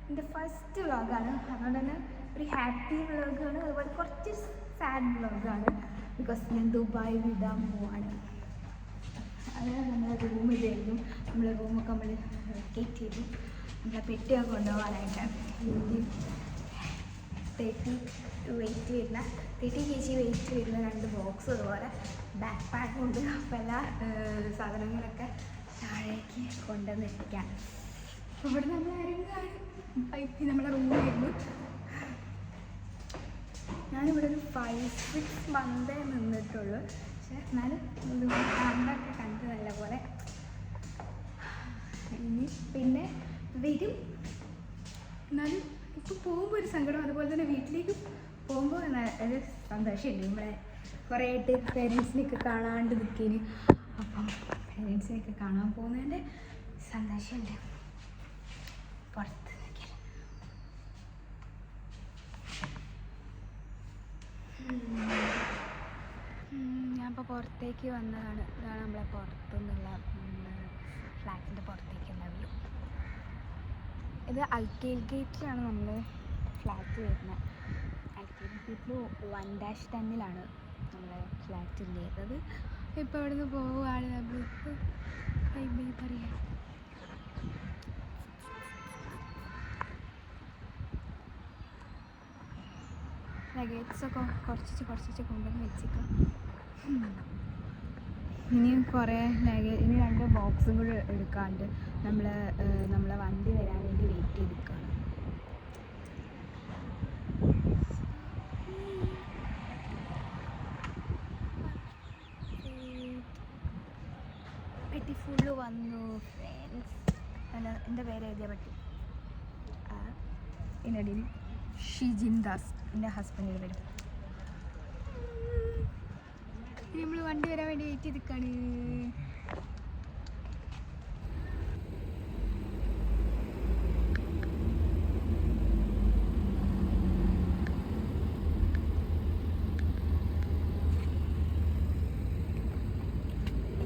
എൻ്റെ ഫസ്റ്റ് വ്ളോഗാണ്. അതുകൊണ്ട് തന്നെ ഒരു ഹാപ്പി വ്ളോഗാണ്, അതുപോലെ കുറച്ച് സാഡ് വ്ളോഗാണ്. ബിക്കോസ് ഞാൻ ദുബായ് വിടാൻ പോവാണ്. അത് നമ്മളെ റൂം ഇതായിരുന്നു. നമ്മളെ റൂമൊക്കെ നമ്മൾ വെക്കേറ്റ് ചെയ്തു. നമ്മളെ പെട്ടിയൊക്കെ കൊണ്ടുപോകാനായിട്ട് 30 kg വെയിറ്റ് വരുന്ന 2 ബോക്സ്, അതുപോലെ ബാക്ക് പാക്ക് ഉണ്ട്. അപ്പോൾ എല്ലാ സാധനങ്ങളൊക്കെ താഴേക്ക് കൊണ്ടുവന്ന് എത്തിക്കാം. അപ്പോൾ ഇവിടെ നമ്മൾ ഇറങ്ങാണ്. നമ്മളെ റൂമായിരുന്നു. ഞാനിവിടെ ഒരു 5-6 മന്തേ നിന്നിട്ടുള്ളൂ. പക്ഷേ എന്നാലും കണ്ടൊക്കെ കണ്ട് നല്ലപോലെ ഇനി പിന്നെ വരും. എന്നാലും ഇപ്പോൾ പോകുമ്പോൾ ഒരു സങ്കടം, അതുപോലെ തന്നെ വീട്ടിലേക്ക് പോകുമ്പോൾ ഒരു സന്തോഷമുണ്ട്. നമ്മളെ കുറേ ആയിട്ട് പേരൻസിനെയൊക്കെ കാണാണ്ട് നിൽക്കിന്. അപ്പം പേരൻസിനെയൊക്കെ കാണാൻ പോകുന്നതിൻ്റെ സന്തോഷമുണ്ട്. പുറത്ത് നിൽക്കാൻ ഞാനിപ്പോൾ പുറത്തേക്ക് വന്നതാണ്. ഇതാണ് നമ്മളെ പുറത്തുനിന്നുള്ള ഫ്ലാറ്റിൻ്റെ പുറത്തേക്കുള്ള വ്യൂ. ഇത് അൽക്കേൽ ഗേറ്റിലാണ് നമ്മൾ ഫ്ലാറ്റ് വരുന്നത്. അൽക്കേൽ ഗേറ്റിൽ 1-10 നമ്മളെ ഫ്ലാറ്റ് ഉള്ളത്. ഇപ്പോൾ ഇവിടെ നിന്ന് പോവുകയാണ്. നമ്മൾ പറയാം ലഗേജൊക്കെ കുറച്ച് കൊണ്ടുവന്ന് വെച്ചിട്ട് ഇനിയും കുറേ ഇനി 2 ബോക്സും കൂടി എടുക്കാണ്ട് നമ്മളെ വണ്ടി വരാൻ വേണ്ടി വെയിറ്റ് ചെയ്തിരിക്കുകയാണ്. പെട്ടി ഫുള്ള് വന്നു ഫ്രണ്ട്സ്. അല്ല, എൻ്റെ പേര് എഴുതിയ പറ്റി. ഇതിനിടയിൽ ഷിജിൻ ദാസ് എൻ്റെ ഹസ്ബൻഡിന് വരും. നമ്മൾ വണ്ടി വരാൻ വേണ്ടി വെയിറ്റ് ചെയ്തിരിക്കാണ്.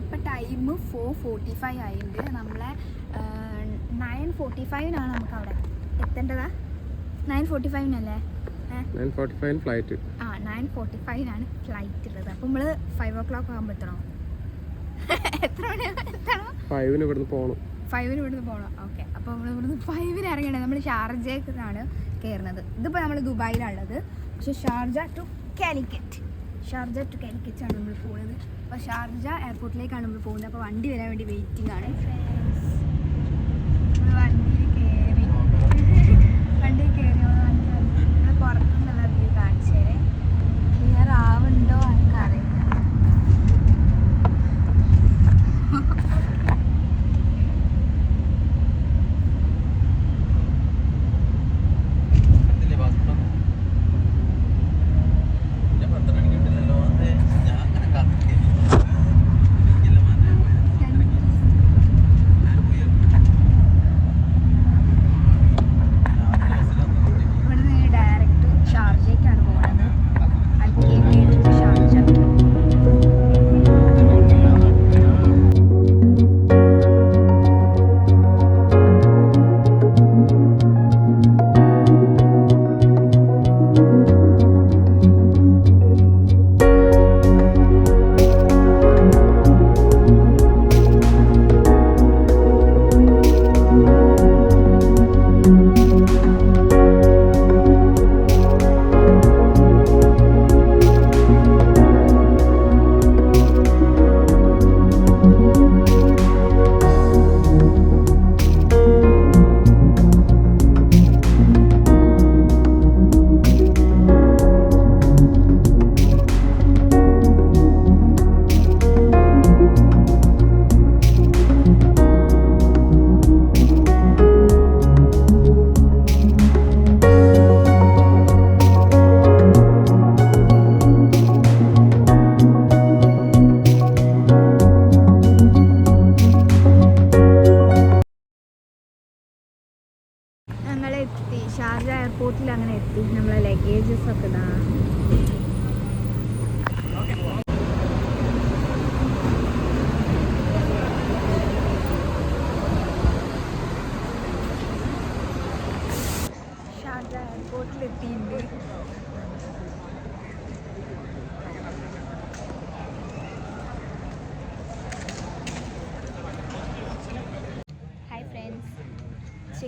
ഇപ്പം ടൈം 4:45 ആയിട്ടുണ്ട്. നമ്മളെ 9:45 നമുക്ക് അവിടെ എത്തേണ്ടതാ. 9:45 ഫ്ലൈറ്റ്. 9:45 ഫ്ലൈറ്റ് ഉള്ളത്. അപ്പം നമ്മൾ 5 o'clock ആകുമ്പോൾ എത്തണോ? എത്ര മണി എത്തണം? 5 ഇവിടുന്ന് പോകണം. ഓക്കെ, അപ്പോൾ നമ്മൾ ഇവിടുന്ന് 5 ഇറങ്ങണേ. നമ്മൾ ഷാർജയിലാണ് കയറുന്നത്. ഇതിപ്പോൾ നമ്മൾ ദുബായിലാണുള്ളത്. പക്ഷേ ഷാർജ ടു കാലിക്കറ്റ് ആണ് നമ്മൾ പോകുന്നത്. അപ്പോൾ ഷാർജ എയർപോർട്ടിലേക്കാണ് നമ്മൾ പോകുന്നത്. അപ്പോൾ വണ്ടി വരാൻ വേണ്ടി വെയിറ്റിംഗ് ആണ്. വണ്ടിയിൽ കയറി പുറത്തുനിന്നുള്ള വ്യൂ കാണിച്ചേ. ക്ലിയർ ആവുന്നുണ്ടോ എനിക്കറിയില്ല.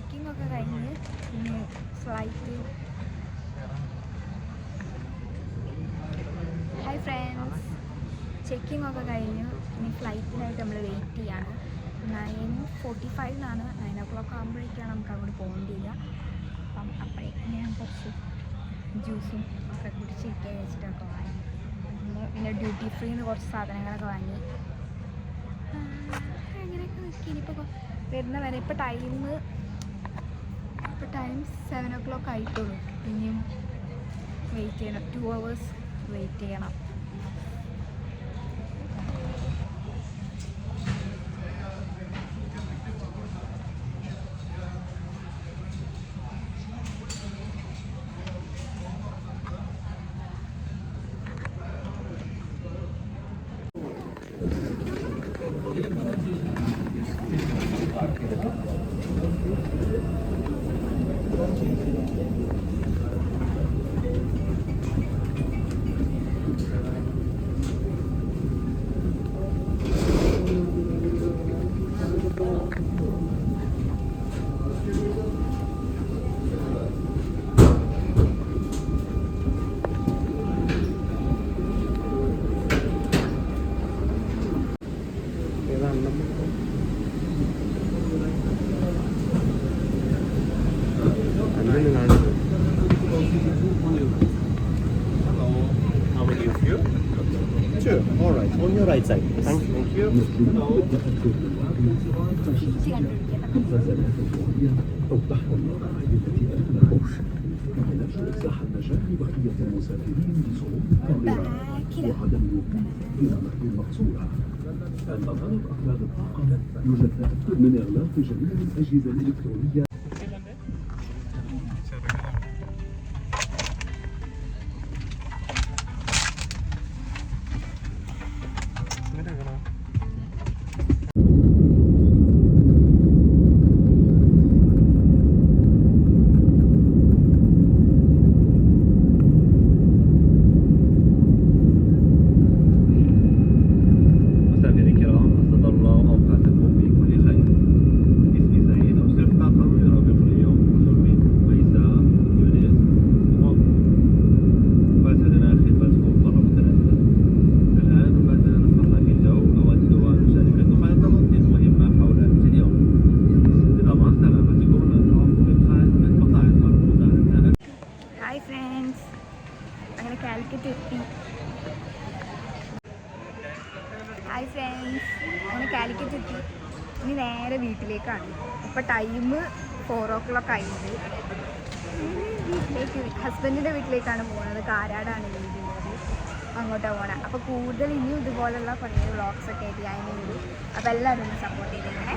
ചെക്കിംഗ് ഒക്കെ കഴിഞ്ഞ് ഇനി ഫ്ലൈറ്റ്. ഹായ് ഫ്രണ്ട്സ്, ചെക്കിംഗ് ഒക്കെ കഴിഞ്ഞു. ഇനി ഫ്ലൈറ്റിനായിട്ട് നമ്മൾ വെയിറ്റ് ചെയ്യാണ്. 9:45 9 o'clock ആകുമ്പോഴേക്കാണ് നമുക്ക് അങ്ങോട്ട് പോകേണ്ടിയില്ല. അപ്പം അപ്പോഴേക്കും ഞാൻ കുറച്ച് ജ്യൂസും ഒക്കെ കുടിച്ചിരിക്കാൻ വെച്ചിട്ടൊക്കെ വാങ്ങി. പിന്നെ ഡ്യൂട്ടി ഫ്രീന്ന് കുറച്ച് സാധനങ്ങളൊക്കെ വാങ്ങി. അങ്ങനെയൊക്കെ നോക്കി ഇനിയിപ്പോൾ വരുന്ന വരെ ഇപ്പോൾ ടൈം 7 o'clock ആയിട്ടുള്ളൂ. ഇനിയും വെയിറ്റ് ചെയ്യണം, 2 hours വെയിറ്റ് ചെയ്യണം. How many of you? Sure. All right. On your right side. Thank you. الغلط أفراد الطاقم يوجد تأكد من إغلاق جميع الأجهزة الإلكترونية. Calicut എത്തി. ഇനി നേരെ വീട്ടിലേക്കാണ്. ഇപ്പോൾ ടൈം 4 o'clock ആയിട്ട്. ഹസ്ബൻഡിൻ്റെ വീട്ടിലേക്കാണ് പോകുന്നത്. കാരാടാണ് വീടുള്ളത്, അങ്ങോട്ടാണ് പോകണം. അപ്പോൾ കൂടുതൽ ഇനിയും ഇതുപോലുള്ള പണികൾ വ്ളോഗ്സൊക്കെ ആയിട്ട് ഞാൻ വരും. അപ്പോൾ എല്ലാവരും ഒന്ന് സപ്പോർട്ട് ചെയ്തിരിക്കണേ.